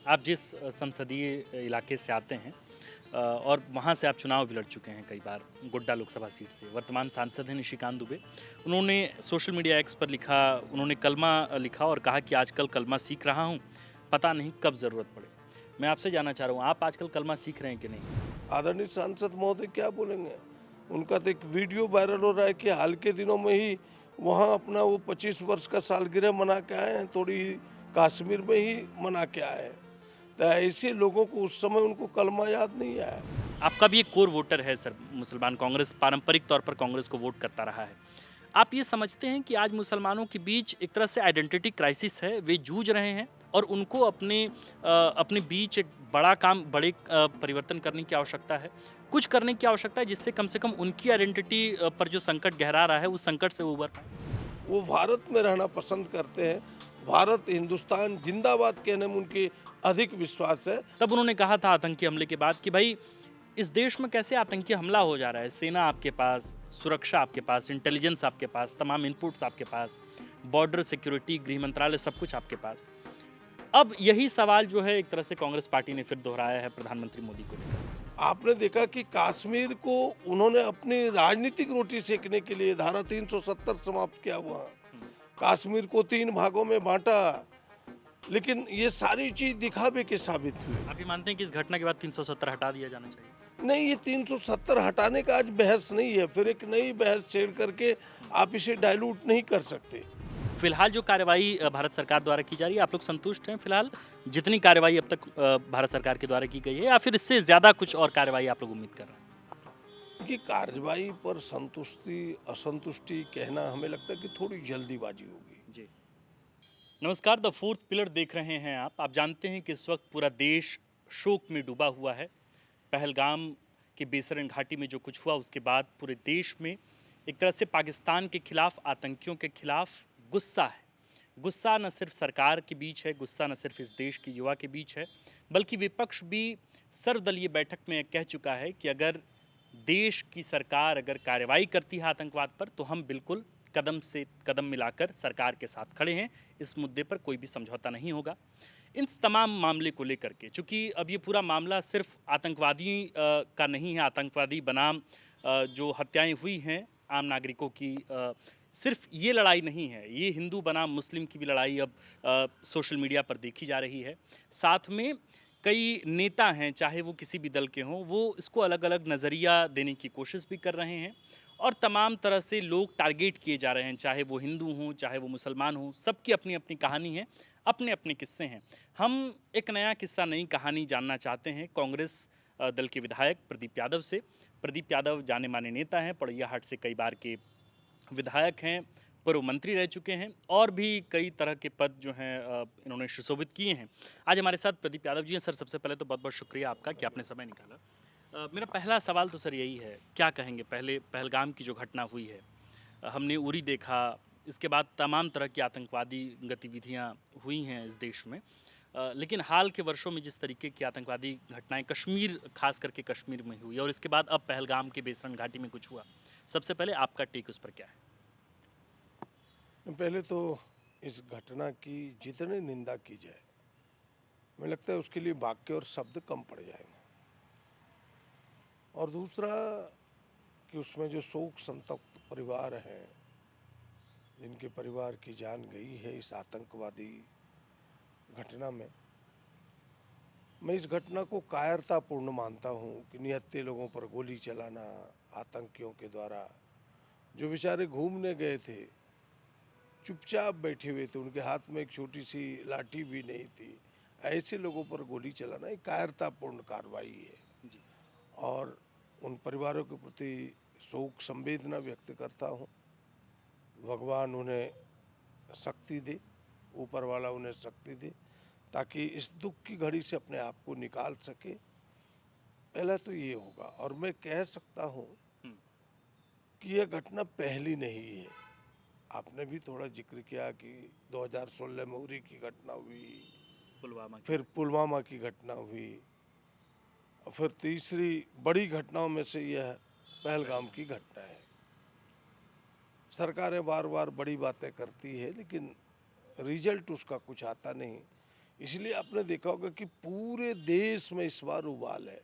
आप जिस संसदीय इलाके से आते हैं और वहाँ से आप चुनाव भी लड़ चुके हैं कई बार गोड्डा लोकसभा सीट से। वर्तमान सांसद हैं निशिकांत दुबे। उन्होंने सोशल मीडिया एक्स पर लिखा, उन्होंने कलमा लिखा और कहा कि आजकल कलमा सीख रहा हूँ, पता नहीं कब ज़रूरत पड़े। मैं आपसे जानना चाह रहा हूँ, आप आजकल कलमा सीख रहे हैं कि नहीं? आदरणीय सांसद महोदय क्या बोलेंगे। उनका तो एक वीडियो वायरल हो रहा है कि हाल के दिनों में ही वहाँ अपना वो 25 वर्ष का सालगिरह मना के आए हैं, थोड़ी कश्मीर में ही मना के आए हैं। तो ऐसे लोगों को उस समय उनको कलमा याद नहीं आया। आपका भी एक कोर वोटर है सर, मुसलमान कांग्रेस पारंपरिक तौर पर कांग्रेस को वोट करता रहा है। आप ये समझते हैं कि आज मुसलमानों के बीच एक तरह से आइडेंटिटी क्राइसिस है, वे जूझ रहे हैं और उनको अपने बीच एक बड़ा काम, बड़े परिवर्तन करने की आवश्यकता है, कुछ करने की आवश्यकता है जिससे कम से कम उनकी आइडेंटिटी पर जो संकट गहरा रहा है, उस संकट से वो उबर पाएँ? वो भारत में रहना पसंद करते हैं। भारत हिंदुस्तान जिंदाबाद कहने में उनकी अधिक विश्वास है। तब उन्होंने कहा था आतंकी हमले के बाद कि भाई इस देश में कैसे आतंकी हमला हो जा रहा है, सेना आपके पास, सुरक्षा आपके पास, इंटेलिजेंस आपके पास, तमाम इनपुट्स आपके पास, बॉर्डर सिक्योरिटी, गृह मंत्रालय, सब कुछ आपके पास। अब यही सवाल जो है एक तरह से कांग्रेस पार्टी ने फिर दोहराया है प्रधानमंत्री मोदी को लेकर। आपने देखा कि कश्मीर को उन्होंने अपनी राजनीतिक रोटी सेकने के लिए धारा 370 समाप्त किया हुआ। कश्मीर को 3 भागों में बांटा, लेकिन ये सारी चीज दिखावे के साबित हुई। आप ये मानते हैं कि इस घटना के बाद 370 हटा दिया जाना चाहिए? नहीं, ये 370 हटाने का आज बहस नहीं है, फिर एक नई बहस छेड़ करके आप इसे डाइल्यूट नहीं कर सकते। फिलहाल जो कार्रवाई भारत सरकार द्वारा की जा रही है, आप लोग संतुष्ट हैं फिलहाल जितनी कार्रवाई अब तक भारत सरकार के द्वारा की गई है, या फिर इससे ज़्यादा कुछ और कार्रवाई आप लोग उम्मीद कर रहे हैं? कि कार्रवाई पर संतुष्टि असंतुष्टि कहना हमें लगता है कि थोड़ी जल्दीबाजी होगी। जी। नमस्कार, द फोर्थ पिलर देख रहे हैं आप जानते हैं कि इस वक्त पूरा देश शोक में डूबा हुआ है। पहलगाम की बेसरन घाटी में जो कुछ हुआ उसके बाद पूरे देश में एक तरह से पाकिस्तान के खिलाफ, आतंकियों के खिलाफ गुस्सा है। गुस्सा न सिर्फ सरकार के बीच है, गुस्सा न सिर्फ इस देश के युवा के बीच है, बल्कि विपक्ष भी सर्वदलीय बैठक में कह चुका है कि अगर देश की सरकार अगर कार्रवाई करती है आतंकवाद पर, तो हम बिल्कुल कदम से कदम मिलाकर सरकार के साथ खड़े हैं। इस मुद्दे पर कोई भी समझौता नहीं होगा। इन तमाम मामले को लेकर के, चूँकि अब ये पूरा मामला सिर्फ आतंकवादी का नहीं है, आतंकवादी बनाम जो हत्याएं हुई हैं आम नागरिकों की, सिर्फ ये लड़ाई नहीं है, ये हिंदू बनाम मुस्लिम की भी लड़ाई अब सोशल मीडिया पर देखी जा रही है। साथ में कई नेता हैं, चाहे वो किसी भी दल के हों, वो इसको अलग अलग नज़रिया देने की कोशिश भी कर रहे हैं और तमाम तरह से लोग टारगेट किए जा रहे हैं, चाहे वो हिंदू हों, चाहे वो मुसलमान हों, सबकी अपनी अपनी कहानी है, अपने अपने किस्से हैं। हम एक नया किस्सा, नई कहानी जानना चाहते हैं कांग्रेस दल के विधायक प्रदीप यादव से। प्रदीप यादव जाने माने नेता हैं, पड़ैयाहाट से कई बार के विधायक हैं, पूर्व मंत्री रह चुके हैं और भी कई तरह के पद जो हैं इन्होंने सुशोभित किए हैं। आज हमारे साथ प्रदीप यादव जी हैं। सर, सबसे पहले तो बहुत बहुत शुक्रिया आपका कि आपने समय निकाला। मेरा पहला सवाल तो सर यही है, क्या कहेंगे पहले पहलगाम की जो घटना हुई है, हमने उरी देखा, इसके बाद तमाम तरह की आतंकवादी गतिविधियां हुई हैं इस देश में, लेकिन हाल के वर्षों में जिस तरीके की आतंकवादी घटनाएं कश्मीर, खास करके कश्मीर में हुई, और इसके बाद अब पहलगाम के बेसरन घाटी में कुछ हुआ, सबसे पहले आपका टेक उस पर क्या है? पहले तो इस घटना की जितनी निंदा की जाए, मुझे लगता है उसके लिए वाक्य और शब्द कम पड़ जाएंगे। और दूसरा कि उसमें जो शोक संतप्त परिवार हैं, जिनके परिवार की जान गई है इस आतंकवादी घटना में, मैं इस घटना को कायरतापूर्ण मानता हूँ कि निहत्थे लोगों पर गोली चलाना आतंकियों के द्वारा, जो बेचारे घूमने गए थे, चुपचाप बैठे हुए थे, उनके हाथ में एक छोटी सी लाठी भी नहीं थी, ऐसे लोगों पर गोली चलाना एक कायरतापूर्ण कार्रवाई है। जी। और उन परिवारों के प्रति शोक संवेदना व्यक्त करता हूँ। भगवान उन्हें शक्ति दे, ऊपर वाला उन्हें शक्ति दे, ताकि इस दुख की घड़ी से अपने आप को निकाल सके। पहला तो ये होगा। और मैं कह सकता हूँ हम्म, कि यह घटना पहली नहीं है। आपने भी थोड़ा जिक्र किया कि 2016 में उरी की घटना हुई, पुलवामा की फिर घटना। पुलवामा की घटना हुई, और फिर तीसरी बड़ी घटनाओं में से यह पहलगाम पहलगाम। की घटना है। सरकारें बार बार बड़ी बातें करती है, लेकिन रिजल्ट उसका कुछ आता नहीं। इसलिए आपने देखा होगा कि पूरे देश में इस बार उबाल है।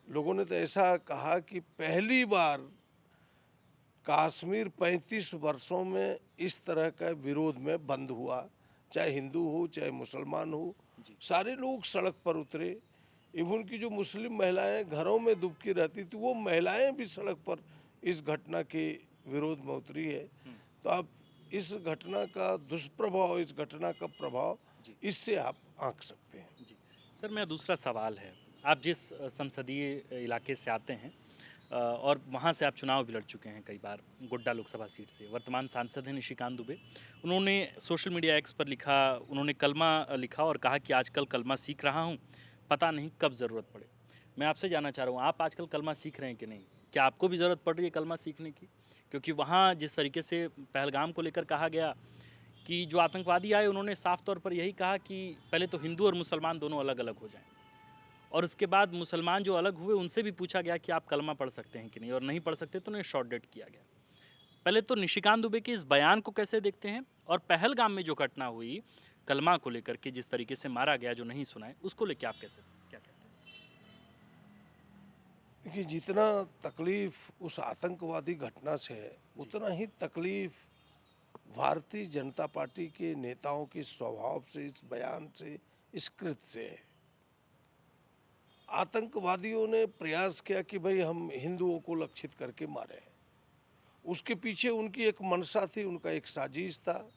लोगों ने तो ऐसा कहा कि पहली बार कश्मीर 35 वर्षों में इस तरह का विरोध में बंद हुआ, चाहे हिंदू हो चाहे मुसलमान हो, जी। सारे लोग सड़क पर उतरे। इवन की जो मुस्लिम महिलाएं घरों में दुबकी रहती थी, वो महिलाएं भी सड़क पर इस घटना के विरोध में उतरी है। तो आप इस घटना का दुष्प्रभाव, इस घटना का प्रभाव, जी। इससे आप आंक सकते हैं। जी। सर, मेरा दूसरा सवाल है, आप जिस संसदीय इलाके से आते हैं और वहाँ से आप चुनाव भी लड़ चुके हैं कई बार, गोड्डा लोकसभा सीट से, वर्तमान सांसद हैं निशिकांत दुबे। उन्होंने सोशल मीडिया एक्स पर लिखा, उन्होंने कलमा लिखा और कहा कि आजकल कलमा सीख रहा हूँ, पता नहीं कब ज़रूरत पड़े। मैं आपसे जानना चाह रहा हूँ, आप आजकल कलमा सीख रहे हैं कि नहीं? क्या आपको भी ज़रूरत पड़ रही है कलमा सीखने की? क्योंकि वहाँ जिस तरीके से पहलगाम को लेकर कहा गया कि जो आतंकवादी आए, उन्होंने साफ तौर पर यही कहा कि पहले तो हिंदू और मुसलमान दोनों अलग-अलग हो जाएँ। और उसके बाद मुसलमान जो अलग हुए उनसे भी पूछा गया कि आप कलमा पढ़ सकते हैं कि नहीं, और नहीं पढ़ सकते तो उन्हें शॉर्ट डेट किया गया। पहले तो निशिकांत दुबे के इस बयान को कैसे देखते हैं, और पहलगाम में जो घटना हुई कलमा को लेकर के, जिस तरीके से मारा गया जो नहीं सुना है, उसको लेके आप कैसे क्या कहते हैं? देखिए, जितना तकलीफ उस आतंकवादी घटना से है, जी। उतना ही तकलीफ भारतीय जनता पार्टी के नेताओं के स्वभाव से, इस बयान से, इस कृत्य से है। आतंकवादियों ने प्रयास किया कि भाई हम हिंदुओं को लक्षित करके मारें। उसके पीछे उनकी एक मंशा थी, उनका एक साजिश था।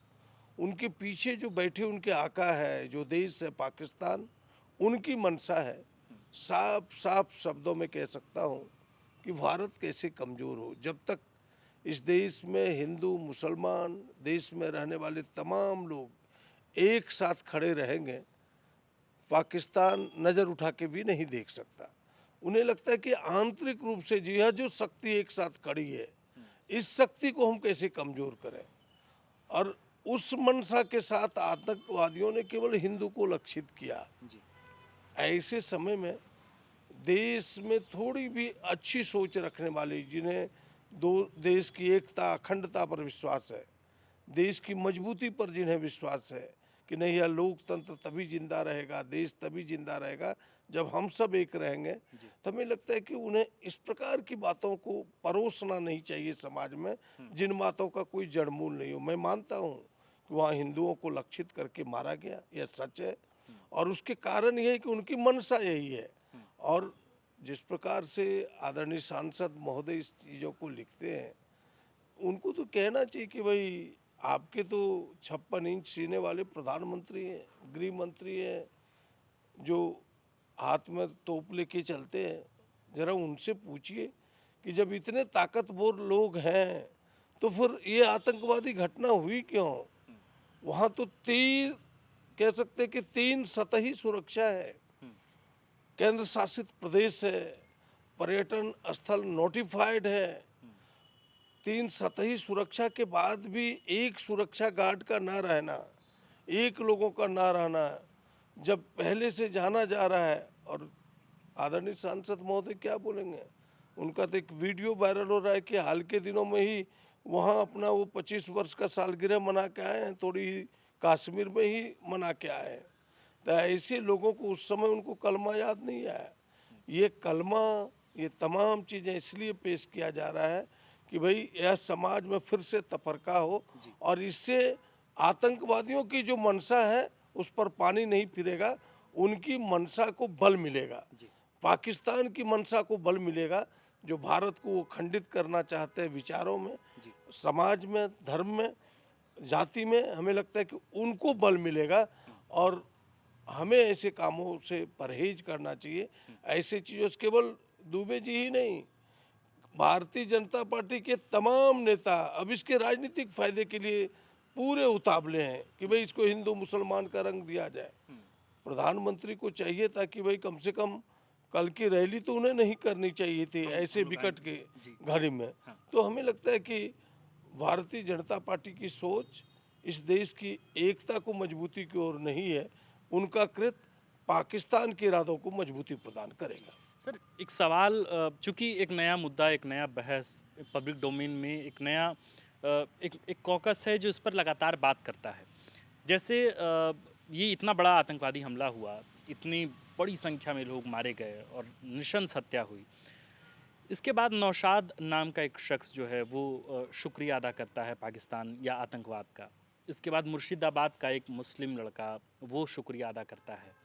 उनके पीछे जो बैठे उनके आका है, जो देश है पाकिस्तान, उनकी मंशा है। साफ साफ शब्दों में कह सकता हूँ कि भारत कैसे कमज़ोर हो। जब तक इस देश में हिंदू मुसलमान, देश में रहने वाले तमाम लोग एक साथ खड़े रहेंगे, पाकिस्तान नज़र उठा के भी नहीं देख सकता। उन्हें लगता है कि आंतरिक रूप से जी हाँ, जो शक्ति एक साथ खड़ी है, इस शक्ति को हम कैसे कमज़ोर करें। और उस मंशा के साथ आतंकवादियों ने केवल हिंदू को लक्षित किया। जी। ऐसे समय में देश में थोड़ी भी अच्छी सोच रखने वाले, जिन्हें दो देश की एकता अखंडता पर विश्वास है, देश की मजबूती पर जिन्हें विश्वास है कि नहीं, यह लोकतंत्र तभी जिंदा रहेगा, देश तभी जिंदा रहेगा जब हम सब एक रहेंगे, जी। तो हमें लगता है कि उन्हें इस प्रकार की बातों को परोसना नहीं चाहिए समाज में, जिन बातों का कोई जड़मूल नहीं हो। मैं मानता हूँ कि वहाँ हिंदुओं को लक्षित करके मारा गया, यह सच है, और उसके कारण यह है कि उनकी मंशा यही है। और जिस प्रकार से आदरणीय सांसद महोदय इस चीज़ों को लिखते हैं, उनको तो कहना चाहिए कि भाई आपके तो 56 इंच सीने वाले प्रधानमंत्री हैं, गृह मंत्री हैं, जो हाथ में तोप लेके चलते हैं। जरा उनसे पूछिए कि जब इतने ताकतवर लोग हैं, तो फिर ये आतंकवादी घटना हुई क्यों? वहाँ तो तीन, कह सकते हैं कि 3 सतही सुरक्षा है, केंद्र शासित प्रदेश है, पर्यटन स्थल नोटिफाइड है। 3 सतही सुरक्षा के बाद भी एक सुरक्षा गार्ड का ना रहना, एक लोगों का ना रहना, जब पहले से जाना जा रहा है। और आदरणीय सांसद महोदय क्या बोलेंगे? उनका तो एक वीडियो वायरल हो रहा है कि हाल के दिनों में ही वहाँ अपना वो 25 वर्ष का सालगिरह मना के आए हैं, थोड़ी ही कश्मीर में ही मना के आए हैं। तो ऐसे लोगों को उस समय उनको कलमा याद नहीं आया। ये कलमा, ये तमाम चीज़ें इसलिए पेश किया जा रहा है कि भाई यह समाज में फिर से तफरका हो, जी। और इससे आतंकवादियों की जो मंशा है उस पर पानी नहीं फिरेगा, उनकी मंशा को बल मिलेगा, जी। पाकिस्तान की मंशा को बल मिलेगा, जो भारत को वो खंडित करना चाहते हैं विचारों में, जी। समाज में, धर्म में, जाति में। हमें लगता है कि उनको बल मिलेगा, और हमें ऐसे कामों से परहेज करना चाहिए। ऐसे चीज़ों से केवल दुबे जी ही नहीं, भारतीय जनता पार्टी के तमाम नेता अब इसके राजनीतिक फायदे के लिए पूरे उतावले हैं कि भाई इसको हिंदू मुसलमान का रंग दिया जाए। प्रधानमंत्री को चाहिए था कि भाई कम से कम कल की रैली तो उन्हें नहीं करनी चाहिए थी ऐसे हम लोग विकट आएंगे। के जी। घड़ी में। हाँ। तो हमें लगता है कि भारतीय जनता पार्टी की सोच इस देश की एकता को मजबूती की ओर नहीं है, उनका कृत पाकिस्तान के इरादों को मजबूती प्रदान करेगा। सर, एक सवाल, चूँकि एक नया मुद्दा, एक नया बहस पब्लिक डोमेन में, एक नया एक एक कॉकस है जो इस पर लगातार बात करता है। जैसे ये इतना बड़ा आतंकवादी हमला हुआ, इतनी बड़ी संख्या में लोग मारे गए और नृशंस हत्या हुई। इसके बाद नौशाद नाम का एक शख्स जो है वो शुक्रिया अदा करता है पाकिस्तान या आतंकवाद का। इसके बाद मुर्शिदाबाद का एक मुस्लिम लड़का वो शुक्रिया अदा करता है।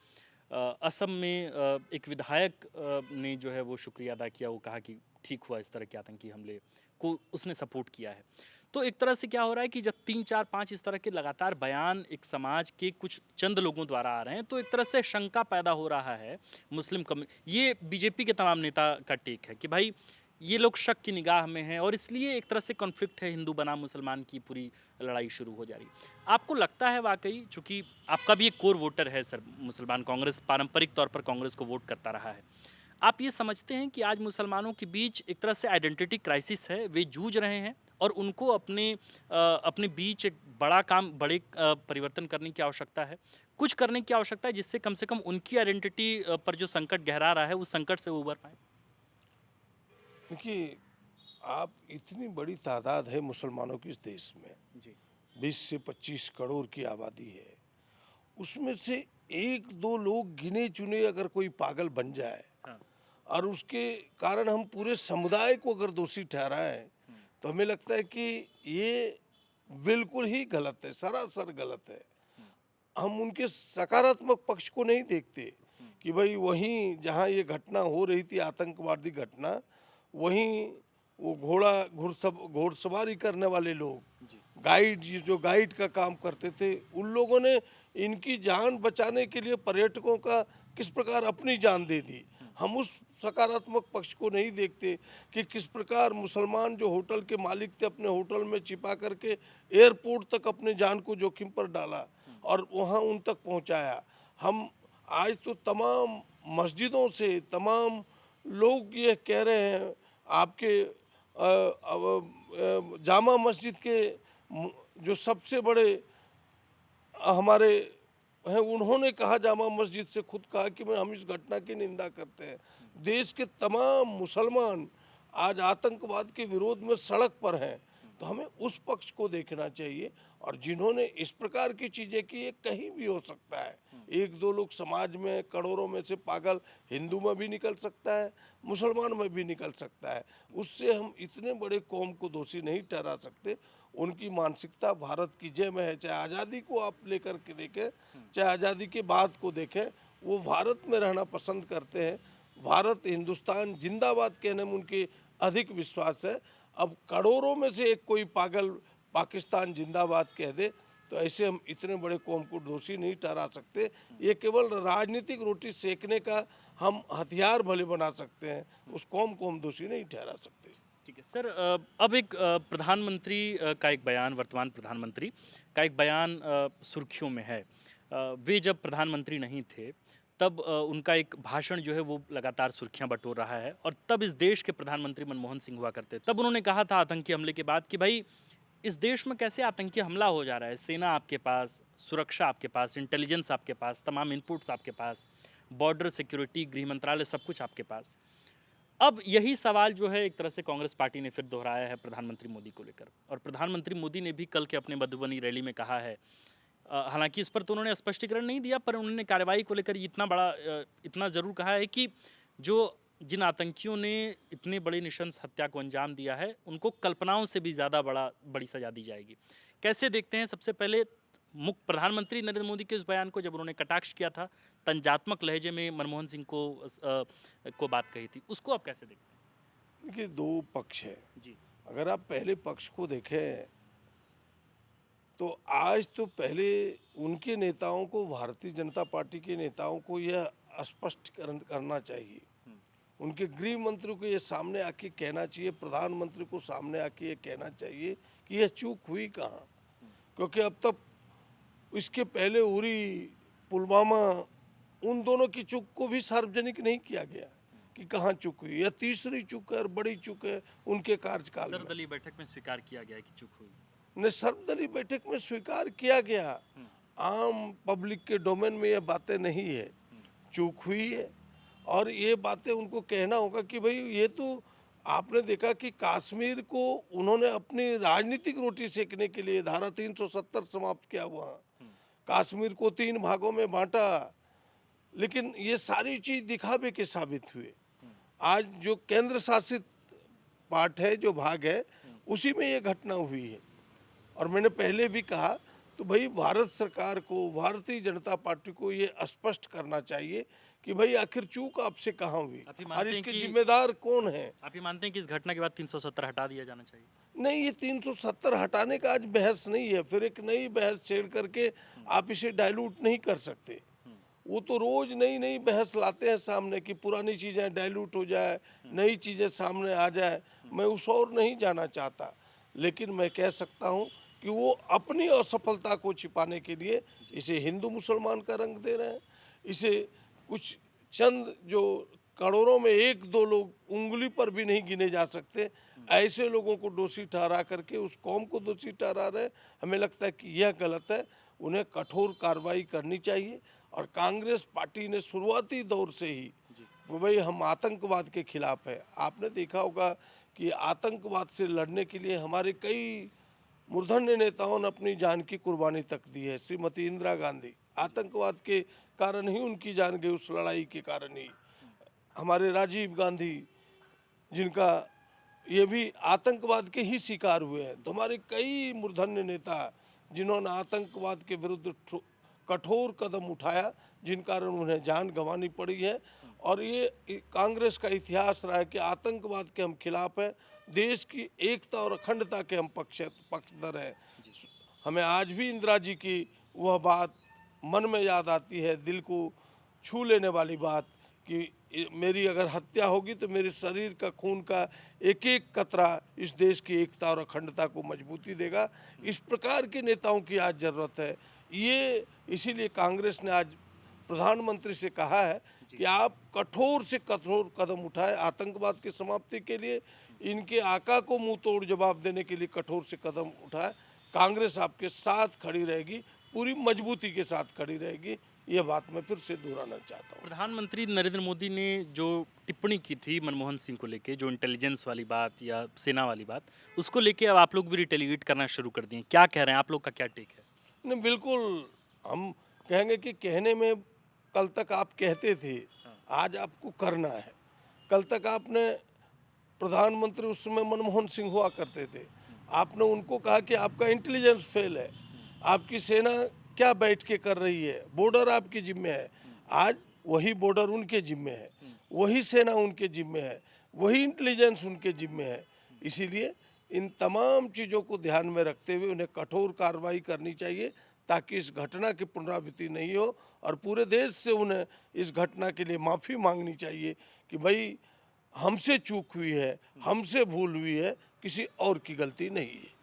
असम में एक विधायक ने जो है वो शुक्रिया अदा किया, वो कहा कि ठीक हुआ इस तरह के आतंकी हमले को उसने सपोर्ट किया है। तो एक तरह से क्या हो रहा है कि जब 3, 4, 5 इस तरह के लगातार बयान एक समाज के कुछ चंद लोगों द्वारा आ रहे हैं, तो एक तरह से शंका पैदा हो रहा है मुस्लिम कम्युनिटी। ये बीजेपी के तमाम नेता का टेक है कि भाई ये लोग शक की निगाह में हैं और इसलिए एक तरह से कॉन्फ्लिक्ट है, हिंदू बनाम मुसलमान की पूरी लड़ाई शुरू हो जा रही है। आपको लगता है वाकई, चूंकि आपका भी एक कोर वोटर है सर मुसलमान, कांग्रेस पारंपरिक तौर पर कांग्रेस को वोट करता रहा है, आप ये समझते हैं कि आज मुसलमानों के बीच एक तरह से आइडेंटिटी क्राइसिस है, वे जूझ रहे हैं और उनको अपने बीच एक बड़े परिवर्तन करने की आवश्यकता है, कुछ करने की आवश्यकता है जिससे कम से कम उनकी आइडेंटिटी पर जो संकट गहरा रहा है उस संकट से वो उबर पाए? देखिए, आप इतनी बड़ी तादाद है मुसलमानों की इस देश में, जी। 20 से 25 करोड़ की आबादी है। उसमें से 1-2 लोग गिने चुने अगर कोई पागल बन जाए हाँ। और उसके कारण हम पूरे समुदाय को अगर दोषी ठहराएं, तो हमें लगता है कि ये बिल्कुल ही गलत है, सरासर गलत है। हम उनके सकारात्मक पक्ष को नहीं देखते कि भाई वहीं जहाँ ये घटना हो रही थी, आतंकवादी घटना, वहीं वो घोड़सवारी करने वाले लोग, जी। गाइड, ये जो गाइड का काम करते थे, उन लोगों ने इनकी जान बचाने के लिए पर्यटकों का किस प्रकार अपनी जान दे दी। हम उस सकारात्मक पक्ष को नहीं देखते कि किस प्रकार मुसलमान जो होटल के मालिक थे अपने होटल में छिपा करके एयरपोर्ट तक अपने जान को जोखिम पर डाला और वहाँ उन तक पहुँचाया। हम आज तो तमाम मस्जिदों से तमाम लोग ये कह रहे हैं, आपके जामा मस्जिद के जो सबसे बड़े हमारे हैं, उन्होंने कहा, जामा मस्जिद से खुद कहा कि हम इस घटना की निंदा करते हैं। देश के तमाम मुसलमान आज आतंकवाद के विरोध में सड़क पर हैं, तो हमें उस पक्ष को देखना चाहिए। और जिन्होंने इस प्रकार की चीज़ें की, ये कहीं भी हो सकता है। 1-2 लोग समाज में, करोड़ों में से पागल हिंदू में भी निकल सकता है, मुसलमान में भी निकल सकता है। उससे हम इतने बड़े कौम को दोषी नहीं ठहरा सकते। उनकी मानसिकता भारत की जय में है, चाहे आज़ादी को आप लेकर के देखें, चाहे आज़ादी के बाद को देखें, वो भारत में रहना पसंद करते हैं। भारत, हिंदुस्तान जिंदाबाद कहने में उनके अधिक विश्वास है। अब करोड़ों में से एक कोई पागल पाकिस्तान जिंदाबाद कह दे, तो ऐसे हम इतने बड़े कौम को दोषी नहीं ठहरा सकते। ये केवल राजनीतिक रोटी सेकने का हम हथियार भले बना सकते हैं, उस कौम को हम दोषी नहीं ठहरा सकते। ठीक है सर, अब एक प्रधानमंत्री का एक बयान, वर्तमान प्रधानमंत्री का एक बयान सुर्खियों में है। वे जब प्रधानमंत्री नहीं थे तब उनका एक भाषण जो है वो लगातार सुर्खियां बटोर रहा है, और तब इस देश के प्रधानमंत्री मनमोहन सिंह हुआ करते। तब उन्होंने कहा था आतंकी हमले के बाद कि भाई इस देश में कैसे आतंकी हमला हो जा रहा है, सेना आपके पास, सुरक्षा आपके पास, इंटेलिजेंस आपके पास, तमाम इनपुट्स आपके पास, बॉर्डर सिक्योरिटी, गृह मंत्रालय, सब कुछ आपके पास। अब यही सवाल जो है एक तरह से कांग्रेस पार्टी ने फिर दोहराया है प्रधानमंत्री मोदी को लेकर, और प्रधानमंत्री मोदी ने भी कल के अपने मधुबनी रैली में कहा है, हालांकि इस पर तो उन्होंने स्पष्टीकरण नहीं दिया, पर उन्होंने कार्रवाई को लेकर इतना ज़रूर कहा है कि जिन आतंकियों ने इतने बड़ी नृशंस हत्या को अंजाम दिया है, उनको कल्पनाओं से भी ज़्यादा बड़ी सज़ा दी जाएगी। कैसे देखते हैं सबसे पहले मुख्य प्रधानमंत्री नरेंद्र मोदी के इस बयान को, जब उन्होंने कटाक्ष किया था, तंजात्मक लहजे में मनमोहन सिंह को बात कही थी, उसको आप कैसे देखते हैं? देखिए, 2 पक्ष हैं। जी। अगर आप पहले पक्ष को देखें, तो आज तो पहले उनके नेताओं को, भारतीय जनता पार्टी के नेताओं को यह स्पष्ट करना चाहिए। उनके गृह मंत्री को ये सामने आके कहना चाहिए, प्रधानमंत्री को सामने आके ये कहना चाहिए कि यह चूक हुई कहाँ। क्योंकि अब तक इसके पहले उरी, पुलवामा, उन दोनों की चूक को भी सार्वजनिक नहीं किया गया कि कहाँ चूक हुई। यह तीसरी चूक है और बड़ी चूक है उनके कार्यकाल में। सर्वदलीय बैठक में स्वीकार किया गया कि चूक हुई। ने सर्वदलीय बैठक में स्वीकार किया गया। आम पब्लिक के डोमेन में यह बातें नहीं है, चूक हुई है। और ये बातें उनको कहना होगा कि भाई, ये तो आपने देखा कि कश्मीर को उन्होंने अपनी राजनीतिक रोटी सेकने के लिए धारा 370 समाप्त किया वहाँ। कश्मीर को 3 भागों में बांटा, लेकिन ये सारी चीज दिखावे के साबित हुए। आज जो केंद्र शासित पार्ट है, जो भाग है, उसी में ये घटना हुई है। और मैंने पहले भी कहा, तो भाई भारत सरकार को, भारतीय जनता पार्टी को ये स्पष्ट करना चाहिए कि भाई आखिर चूक आपसे कहाँ हुई आप ये और मानते हैं इसके कि जिम्मेदार कौन है। आप ये मानते हैं कि इस घटना के बाद 370 हटा दिया जाना चाहिए? नहीं, ये 370 हटाने का आज बहस नहीं है, फिर एक नई बहस छेड़ करके आप इसे डाइल्यूट नहीं कर सकते। वो तो रोज नई नई बहस लाते हैं सामने कि पुरानी चीज़ें डाइल्यूट हो जाए, नई चीज़ें सामने आ जाए। मैं उस ओर नहीं जाना चाहता, लेकिन मैं कह सकता हूँ कि वो अपनी असफलता को छिपाने के लिए इसे हिंदू मुसलमान का रंग दे रहे हैं। इसे कुछ चंद जो करोड़ों में 1-2 लोग, उंगली पर भी नहीं गिने जा सकते, ऐसे लोगों को दोषी ठहरा करके उस कौम को दोषी ठहरा रहे हैं। हमें लगता है कि यह गलत है, उन्हें कठोर कार्रवाई करनी चाहिए। और कांग्रेस पार्टी ने शुरुआती दौर से ही वो भाई हम आतंकवाद के खिलाफ है। आपने देखा होगा कि आतंकवाद से लड़ने के लिए हमारे कई मूर्धन्य नेताओं ने अपनी जान की कुर्बानी तक दी है। श्रीमती इंदिरा गांधी, आतंकवाद के कारण ही उनकी जान गई, उस लड़ाई के कारण ही। हमारे राजीव गांधी, जिनका ये भी आतंकवाद के ही शिकार हुए हैं। तो हमारे कई मूर्धन्य नेता जिन्होंने आतंकवाद के विरुद्ध कठोर कदम उठाया, जिन कारण उन्हें जान गंवानी पड़ी है। और ये कांग्रेस का इतिहास रहा है कि आतंकवाद के हम खिलाफ हैं, देश की एकता और अखंडता के हम पक्षधर हैं। हमें आज भी इंदिरा जी की वह बात मन में याद आती है, दिल को छू लेने वाली बात कि मेरी अगर हत्या होगी तो मेरे शरीर का खून का एक एक कतरा इस देश की एकता और अखंडता को मजबूती देगा। इस प्रकार के नेताओं की आज ज़रूरत है। ये इसीलिए कांग्रेस ने आज प्रधानमंत्री से कहा है कि आप कठोर से कठोर कदम उठाएं आतंकवाद की समाप्ति के लिए, इनके आका को मुंह तोड़ जवाब देने के लिए कठोर से कदम उठाएं। कांग्रेस आपके साथ खड़ी रहेगी, पूरी मजबूती के साथ खड़ी रहेगी। ये बात मैं फिर से दोहराना चाहता हूँ। प्रधानमंत्री नरेंद्र मोदी ने जो टिप्पणी की थी मनमोहन सिंह को लेके, जो इंटेलिजेंस वाली बात या सेना वाली बात, उसको लेके अब आप लोग भी रिटेलिएट करना शुरू कर दिए। क्या कह रहे हैं? आप लोग का क्या टेक है? नहीं, बिल्कुल हम कहेंगे कि कहने में कल तक आप कहते थे, आज आपको करना है। कल तक आपने, प्रधानमंत्री उस समय मनमोहन सिंह हुआ करते थे, आपने उनको कहा कि आपका इंटेलिजेंस फेल है, आपकी सेना क्या बैठ के कर रही है, बॉर्डर आपके जिम्मे है। आज वही बॉर्डर उनके जिम्मे है, वही सेना उनके जिम्मे है, वही इंटेलिजेंस उनके जिम्मे है। इसीलिए इन तमाम चीज़ों को ध्यान में रखते हुए उन्हें कठोर कार्रवाई करनी चाहिए, ताकि इस घटना की पुनरावृत्ति नहीं हो। और पूरे देश से उन्हें इस घटना के लिए माफ़ी मांगनी चाहिए कि भाई हमसे चूक हुई है, हमसे भूल हुई है, किसी और की गलती नहीं है।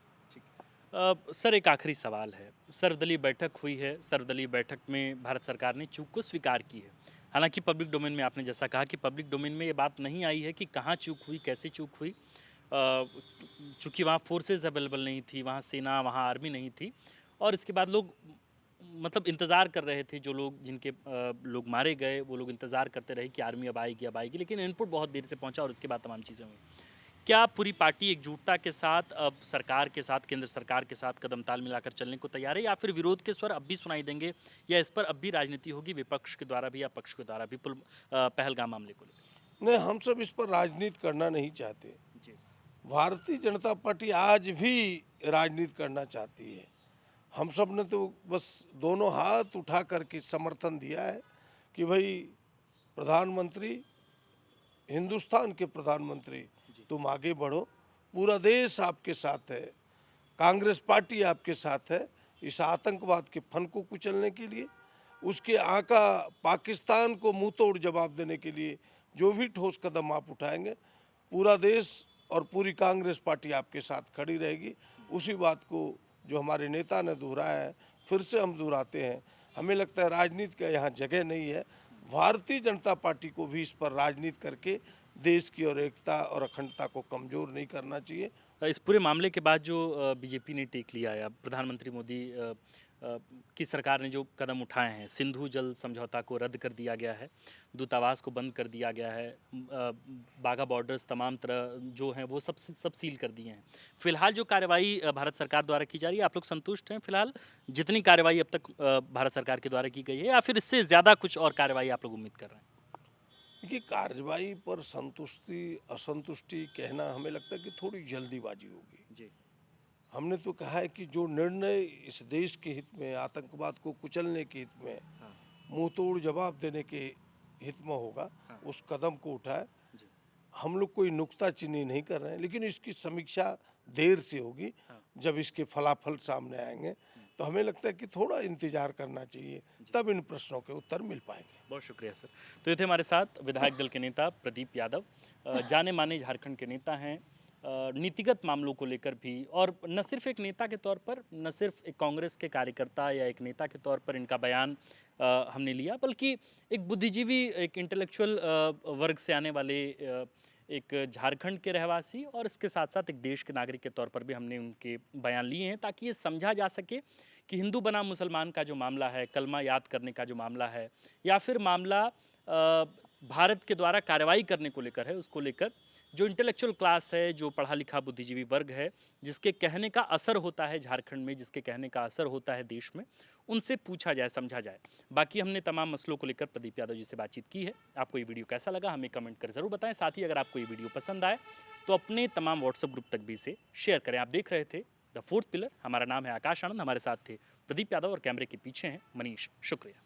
सर, एक आखिरी सवाल है। सर्वदलीय बैठक हुई है, सर्वदलीय बैठक में भारत सरकार ने चूक को स्वीकार की है। हालांकि पब्लिक डोमेन में आपने जैसा कहा कि पब्लिक डोमेन में ये बात नहीं आई है कि कहाँ चूक हुई, कैसे चूक हुई। चूँकि वहाँ फोर्सेस अवेलेबल नहीं थी, वहाँ सेना, वहाँ आर्मी नहीं थी, और इसके बाद लोग मतलब इंतज़ार कर रहे थे, जो लोग जिनके लोग मारे गए वो लोग इंतज़ार करते रहे कि आर्मी अब आएगी, लेकिन इनपुट बहुत देर से पहुंचा और उसके बाद तमाम चीज़ें हुई। क्या पूरी पार्टी एकजुटता के साथ अब सरकार के साथ, केंद्र सरकार के साथ कदम ताल मिलाकर चलने को तैयार है, या फिर विरोध के स्वर अब भी सुनाई देंगे, या इस पर अब भी राजनीति होगी विपक्ष के द्वारा भी या पक्ष के द्वारा भी पहलगाम मामले को लेकर? नहीं, हम सब इस पर राजनीति करना नहीं चाहते। जी। भारतीय जनता पार्टी आज भी राजनीति करना चाहती है। हम सब ने तो बस दोनों हाथ उठा करके समर्थन दिया है कि भाई प्रधानमंत्री, हिंदुस्तान के प्रधानमंत्री, तुम आगे बढ़ो, पूरा देश आपके साथ है, कांग्रेस पार्टी आपके साथ है इस आतंकवाद के फन को कुचलने के लिए। उसके आका पाकिस्तान को मुंह तोड़ जवाब देने के लिए जो भी ठोस कदम आप उठाएंगे, पूरा देश और पूरी कांग्रेस पार्टी आपके साथ खड़ी रहेगी। उसी बात को जो हमारे नेता ने दोहराया है, फिर से हम दोहराते हैं। हमें लगता है राजनीति का यहाँ जगह नहीं है। भारतीय जनता पार्टी को भी इस पर राजनीति करके देश की और एकता और अखंडता को कमज़ोर नहीं करना चाहिए। इस पूरे मामले के बाद जो बीजेपी ने टेक लिया है, अब प्रधानमंत्री मोदी की सरकार ने जो कदम उठाए हैं, सिंधु जल समझौता को रद्द कर दिया गया है, दूतावास को बंद कर दिया गया है, बाघा बॉर्डर्स तमाम तरह जो हैं वो सब सील कर दिए हैं। फिलहाल जो कार्रवाई भारत सरकार द्वारा की जा रही है, आप लोग संतुष्ट हैं फिलहाल जितनी कार्रवाई अब तक भारत सरकार के द्वारा की गई है, या फिर इससे ज़्यादा कुछ और कार्रवाई आप लोग उम्मीद कर रहे हैं? देखिए, कार्रवाई पर संतुष्टि असंतुष्टि कहना हमें लगता है कि थोड़ी जल्दीबाजी होगी। जी। हमने तो कहा है कि जो निर्णय इस देश के हित में, आतंकवाद को कुचलने के हित में, हाँ। मुंह तोड़ जवाब देने के हित में होगा, हाँ। उस कदम को उठाए। जी। हम लोग कोई नुक्ताचीनी नहीं कर रहे हैं, लेकिन इसकी समीक्षा देर से होगी। हाँ। जब इसके फलाफल सामने आएंगे तो हमें लगता है कि थोड़ा इंतजार करना चाहिए, तब इन प्रश्नों के उत्तर मिल पाएंगे। बहुत शुक्रिया सर। तो ये थे हमारे साथ विधायक दल के नेता प्रदीप यादव, जाने माने झारखंड के नेता हैं, नीतिगत मामलों को लेकर भी, और न सिर्फ एक नेता के तौर पर, न सिर्फ एक कांग्रेस के कार्यकर्ता या एक नेता के तौर पर इनका बयान हमने लिया, बल्कि एक बुद्धिजीवी, एक इंटेलेक्चुअल वर्ग से आने वाले एक झारखंड के रहवासी और इसके साथ साथ एक देश के नागरिक के तौर पर भी हमने उनके बयान लिए हैं, ताकि ये समझा जा सके कि हिंदू बनाम मुसलमान का जो मामला है, कलमा याद करने का जो मामला है, या फिर मामला भारत के द्वारा कार्रवाई करने को लेकर है, उसको लेकर जो इंटेलेक्चुअल क्लास है, जो पढ़ा लिखा बुद्धिजीवी वर्ग है, जिसके कहने का असर होता है झारखंड में, जिसके कहने का असर होता है देश में, उनसे पूछा जाए, समझा जाए। बाकी हमने तमाम मसलों को लेकर प्रदीप यादव जी से बातचीत की है। आपको ये वीडियो कैसा लगा हमें कमेंट कर ज़रूर बताएं। साथ ही अगर आपको ये वीडियो पसंद आए तो अपने तमाम व्हाट्सएप ग्रुप तक भी इसे शेयर करें। आप देख रहे थे द फोर्थ पिलर। हमारा नाम है आकाश आनंद, हमारे साथ थे प्रदीप यादव और कैमरे के पीछे हैं मनीष। शुक्रिया।